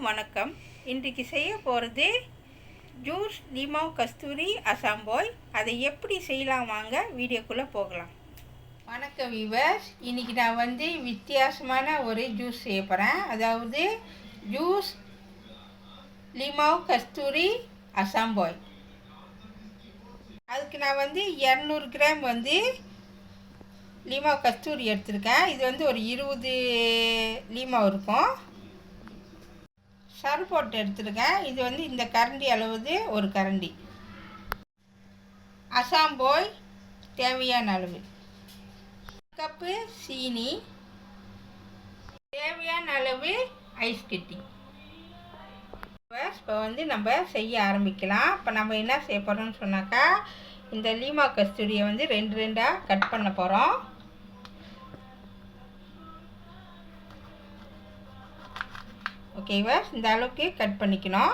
வணக்கம். இன்றைக்கு செய்ய போகிறது ஜூஸ் லிமௌ கஸ்தூரி அசாம் பாய். அதை எப்படி செய்யலாம் வாங்க வீடியோக்குள்ளே போகலாம். வணக்கம் வியூவர்ஸ். இன்றைக்கி நான் வித்தியாசமான ஒரு ஜூஸ் செய்ய போகிறேன். அதாவது ஜூஸ் லிமௌ கஸ்தூரி அசாம் பாய். அதுக்கு நான் 200 கிராம் லிமௌ கஸ்தூரி எடுத்திருக்கேன். இது ஒரு 20 லிமௌ இருக்கும். சரு போட்டு எடுத்துருக்கேன். இது இந்த கரண்டி அளவுது ஒரு கரண்டி. அசாம் பாய் தேவையான அளவு. கப்பு சீனி, தேவையான அளவு ஐஸ் கட்டி. இப்போ நம்ம செய்ய ஆரம்பிக்கலாம். இப்போ நம்ம என்ன செய்ய போகிறோம்னு சொன்னாக்கா, இந்த லிமௌ கஸ்தூரியை 2 கட் பண்ண போகிறோம். ஓகேவா, இந்த அளவுக்கு கட் பண்ணிக்கணும்.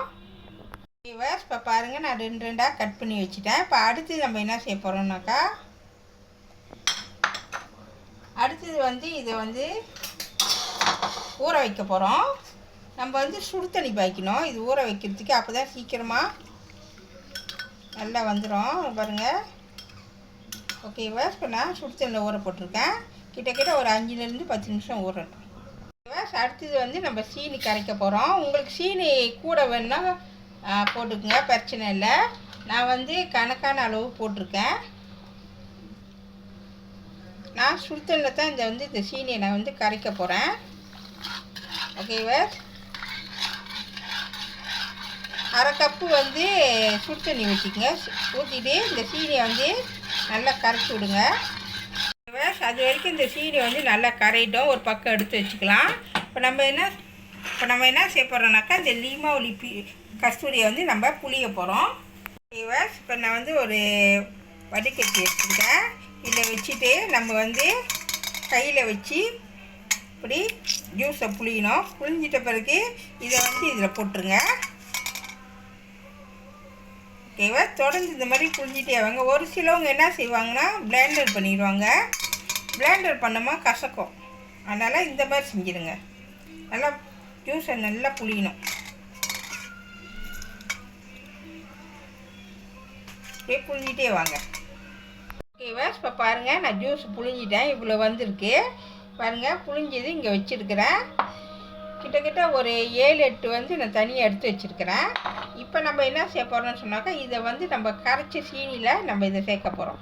ஓகேவா, இப்போ பாருங்கள், நான் 2 கட் பண்ணி வச்சுட்டேன். இப்போ அடுத்தது நம்ம என்ன செய்ய போகிறோம்னாக்கா, அடுத்தது இதை ஊற வைக்க போகிறோம். நம்ம சுடு தண்ணி பாய்க்கணும் இது ஊற வைக்கிறதுக்கு. அப்போ தான் சீக்கிரமாக நல்லா வந்துடும் பாருங்கள். ஓகேவா, இப்போ நான் சுடு தண்ணியில் ஊற போட்டிருக்கேன். கிட்டத்தட்ட ஒரு 5லேருந்து 10 நிமிஷம் ஊறணும். அடுத்தது நம்ம சீனி கரைக்க போகிறோம். உங்களுக்கு சீனி கூட வேணுன்னா போட்டுக்குங்க, பிரச்சனை இல்லை. நான் கணக்கான அளவு போட்டிருக்கேன். நான் சுடுத்தண்ணில் தான் இந்த சீனியை நான் கரைக்க போகிறேன். ஓகேவா, 1/2 கப்பு சுடு தண்ணி ஊற்றிக்குங்க. ஊற்றிட்டு இந்த சீனியை நல்லா கரைச்சி விடுங்க. அது வரைக்கும் இந்த சீனி நல்லா கரையிட்டோம். ஒரு பக்கம் எடுத்து வச்சுக்கலாம். இப்போ நம்ம என்ன செய்ய போகிறோம்னாக்கா, இந்த லிமௌ கஸ்தூரியை நம்ம புளிய போகிறோம். இப்போ நான் ஒரு வடிகட்டி எடுத்துருக்கேன். இதை வச்சுட்டு நம்ம கையில் வச்சு இப்படி ஜூஸை புளியணும். புளிஞ்சிட்ட பிறகு இதை இதில் போட்டுருங்க. ஓகேவா, தொடர்ந்து இந்த மாதிரி புளிஞ்சிட்டே அவங்க. ஒரு சிலவங்க என்ன செய்வாங்கன்னா பிளெண்டர் பண்ணிடுவாங்க. பிளெண்டர் பண்ணோமா கசக்கும். அதனால் இந்த மாதிரி செஞ்சுடுங்க. நல்லா ஜூஸை நல்லா புளியணும். அப்படியே புளிஞ்சிட்டே வாங்க. ஓகேவா, இப்போ பாருங்கள், நான் ஜூஸ் புளிஞ்சிட்டேன். இவ்வளோ வந்திருக்கு பாருங்கள். புளிஞ்சது இங்கே வச்சுருக்கிறேன். கிட்டத்தட்ட ஒரு 7-8 நான் தனியாக எடுத்து வச்சுருக்கிறேன். இப்போ நம்ம என்ன செய்ய போகிறோம்னு சொன்னாக்கா, இதை நம்ம கரைச்ச சீனியில் நம்ம இதை சேர்க்க போகிறோம்.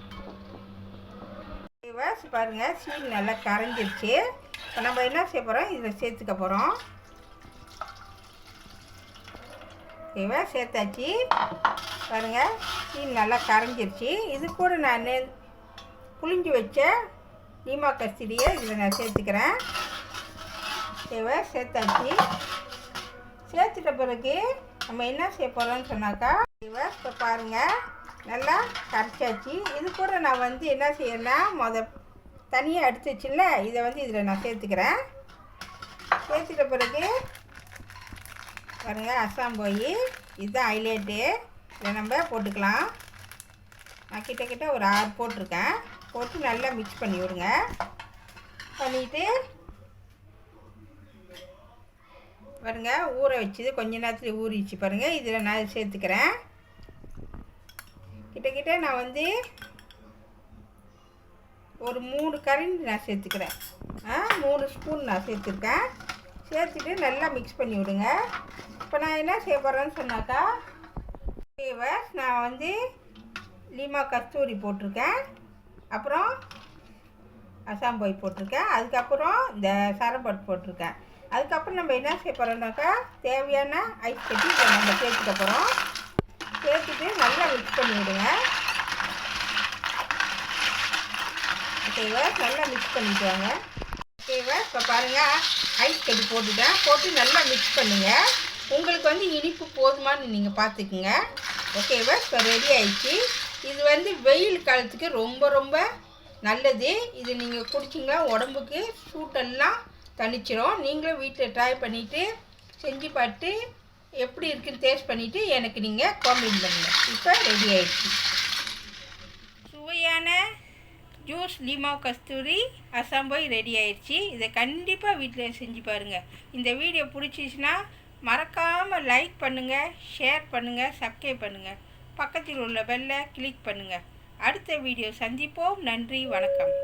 ஓகேவா, பாருங்கள், சீனி நல்லா கரைஞ்சிருச்சு. இப்போ நம்ம என்ன செய்ய போகிறோம், இதில் சேர்த்துக்க போகிறோம். ஓகேவா, சேர்த்தாச்சு. பாருங்கள், சீனி நல்லா கரைஞ்சிருச்சு. இது கூட நான் புளிஞ்சு வச்ச லிமௌ கஸ்தூரியை இதில் நான் சேர்த்துக்கிறேன். ஓகேவா, சேர்த்தாச்சு. சேர்த்துட்ட பிறகு நம்ம என்ன செய்ய போகிறோம்னு சொன்னாக்கா, ஓகேவா, இப்போ பாருங்கள், நல்லா கரைச்சாச்சு. இது கூட நான் என்ன செய்யலாம், தனியாக எடுத்து வச்சுல இதை இதில் நான் சேர்த்துக்கிறேன். சேர்த்துட்ட பிறகு பாருங்கள், அசாம் பாய் இதுதான் ஹைலைட்டு. இதை நம்ம போட்டுக்கலாம். நான் கிட்டத்தட்ட ஒரு 6 போட்டிருக்கேன். போட்டு நல்லா மிக்ஸ் பண்ணி விடுங்க. பண்ணிவிட்டு பாருங்கள், ஊற வச்சுது கொஞ்ச நேரத்தில் ஊறிச்சு பாருங்கள். இதில் நான் சேர்த்துக்கிறேன். கிட்டத்தட்ட நான் ஒரு 3 கரண்டி நான் சேர்த்துக்கிறேன். 3 ஸ்பூன் நான் சேர்த்துருக்கேன். சேர்த்துட்டு நல்லா மிக்ஸ் பண்ணி விடுங்க. இப்போ நான் என்ன செய்ய போகிறேன்னு சொன்னாக்கா, நான் லிமௌ கஸ்தூரி போட்டிருக்கேன். அப்புறம் அசாம் பாய் போட்டிருக்கேன். அதுக்கப்புறம் இந்த சரபட் போட்டிருக்கேன். அதுக்கப்புறம் நம்ம என்ன செய்ய போகிறோம்னாக்கா, தேவையான ஐஸ் கட்டி இதை நம்ம சேர்த்துக்க போகிறோம். சேர்த்துட்டு நல்லா மிக்ஸ் பண்ணி விடுங்க. ஓகேவா, நல்லா மிக்ஸ் பண்ணிட்டு வாங்க. ஓகேவா, இப்போ பாருங்கள், ஐஸ் கட்டி போட்டுட்டேன். போட்டு நல்லா மிக்ஸ் பண்ணுங்கள். உங்களுக்கு இனிப்பு போதுமானு நீங்கள் பார்த்துக்குங்க. ஓகேவா, இப்போ ரெடி ஆயிடுச்சு. இது வெயில் காலத்துக்கு ரொம்ப ரொம்ப நல்லது. இது நீங்கள் குடிச்சிங்கன்னா உடம்புக்கு சூட்டெல்லாம் தணிச்சிரும். நீங்களும் வீட்டில் ட்ரை பண்ணிவிட்டு செஞ்சு பார்த்து எப்படி இருக்குன்னு டேஸ்ட் பண்ணிவிட்டு எனக்கு நீங்கள் காமெண்ட் பண்ணுங்கள். இப்போ ரெடி ஆயிடுச்சு. சுவையான ஜூஸ் லிமௌ கஸ்தூரி அசாம் பாய் ரெடி ஆயிடுச்சு. இதை கண்டிப்பாக வீட்டில் செஞ்சு பாருங்கள். இந்த வீடியோ பிடிச்சிச்சுன்னா மறக்காமல் லைக் பண்ணுங்கள், ஷேர் பண்ணுங்கள், சப்ஸ்கிரைப் பண்ணுங்கள். பக்கத்தில் உள்ள பெல்லை கிளிக் பண்ணுங்கள். அடுத்த வீடியோ சந்திப்போம். நன்றி, வணக்கம்.